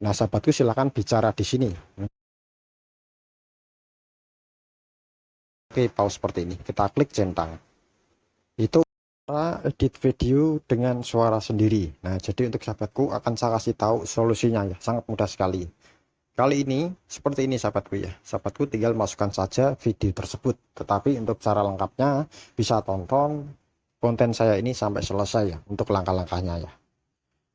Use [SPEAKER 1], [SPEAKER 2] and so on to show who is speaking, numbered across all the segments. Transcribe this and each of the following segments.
[SPEAKER 1] Nah, sahabatku silahkan bicara di sini. Oke, pause seperti ini. Kita klik centang. Itu cara edit video dengan suara sendiri. Nah, jadi untuk sahabatku akan saya kasih tahu solusinya ya. Sangat mudah sekali. Kali ini seperti ini sahabatku ya. Sahabatku tinggal masukkan saja video tersebut. Tetapi untuk cara lengkapnya bisa tonton konten saya ini sampai selesai ya. Untuk langkah-langkahnya ya.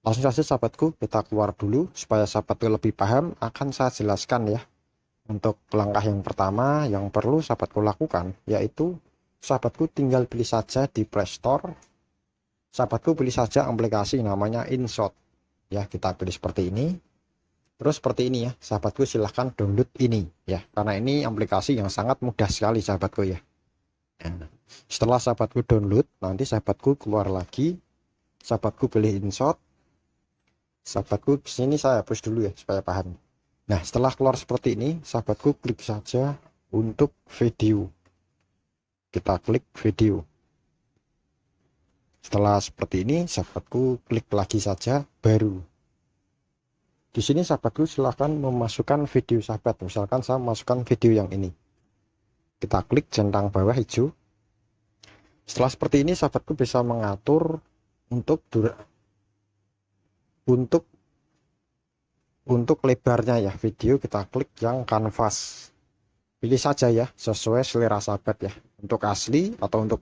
[SPEAKER 1] Langsung saja sahabatku kita keluar dulu supaya sahabatku lebih paham. Akan saya jelaskan ya. Untuk langkah yang pertama yang perlu sahabatku lakukan yaitu sahabatku tinggal pilih saja di Play Store. Sahabatku pilih saja aplikasi namanya InShot. Ya, kita pilih seperti ini. Terus seperti ini ya, sahabatku silahkan download ini ya. Karena ini aplikasi yang sangat mudah sekali sahabatku ya. Nah, setelah sahabatku download, nanti sahabatku keluar lagi. Sahabatku pilih InShot. Sahabatku sini saya hapus dulu ya supaya paham. Nah, setelah keluar seperti ini, sahabatku klik saja untuk video. Kita klik video. Setelah seperti ini, sahabatku klik lagi saja baru. Di sini sahabatku silahkan memasukkan video sahabat. Misalkan saya masukkan video yang ini. Kita klik centang bawah hijau. Setelah seperti ini, sahabatku bisa mengatur untuk lebarnya ya video. Kita klik yang kanvas. Pilih saja ya sesuai selera sahabat ya. Untuk asli atau untuk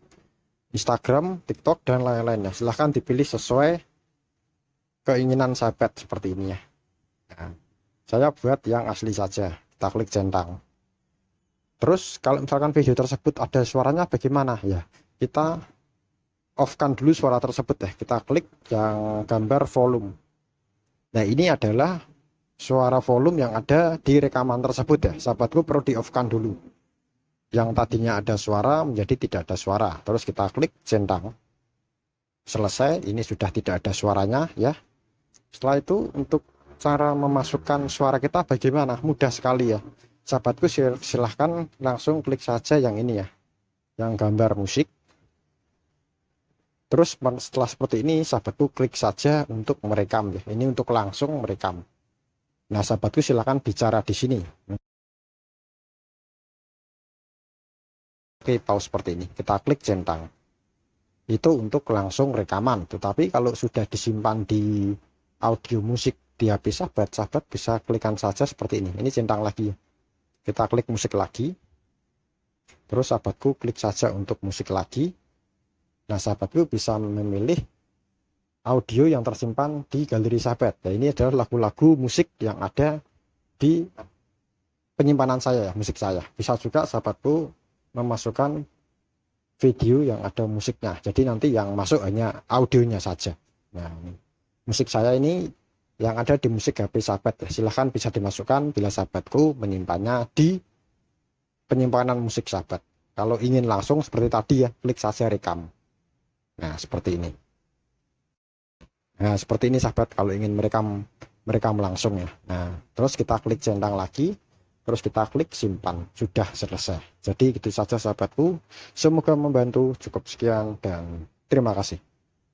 [SPEAKER 1] Instagram, TikTok dan lain-lainnya. Silahkan dipilih sesuai keinginan sahabat seperti ini ya. Nah, saya buat yang asli saja. Kita klik centang. Terus kalau misalkan video tersebut ada suaranya bagaimana ya? Kita off-kan dulu suara tersebut ya. Kita klik yang gambar volume. Nah, ini adalah suara volume yang ada di rekaman tersebut ya. Sahabatku perlu di off-kan dulu. Yang tadinya ada suara menjadi tidak ada suara. Terus kita klik centang. Selesai, ini sudah tidak ada suaranya ya. Setelah itu untuk cara memasukkan suara kita bagaimana? Mudah sekali ya. Sahabatku silahkan langsung klik saja yang ini ya. Yang gambar musik. Terus setelah seperti ini sahabatku klik saja untuk merekam ya. Ini untuk langsung merekam. Nah, sahabatku silahkan bicara di sini. Oke, pause seperti ini. Kita klik centang. Itu untuk langsung rekaman. Tetapi kalau sudah disimpan di audio musik di HP sahabat, sahabat bisa klikkan saja seperti ini. Ini centang lagi ya. Kita klik musik lagi. Terus sahabatku klik saja untuk musik lagi. Nah, sahabatku bisa memilih audio yang tersimpan di galeri sahabat. Nah, ini adalah lagu-lagu musik yang ada di penyimpanan saya ya, musik saya. Bisa juga sahabatku memasukkan video yang ada musiknya. Jadi nanti yang masuk hanya audionya saja. Nah, musik saya ini yang ada di musik HP sahabat ya. Silahkan bisa dimasukkan bila sahabatku menyimpannya di penyimpanan musik sahabat. Kalau ingin langsung seperti tadi ya, klik saja rekam. Nah, seperti ini. Nah, seperti ini sahabat kalau ingin merekam langsung ya. Nah, terus kita klik centang lagi. Terus kita klik simpan. Sudah selesai. Jadi gitu saja sahabatku. Semoga membantu. Cukup sekian dan terima kasih.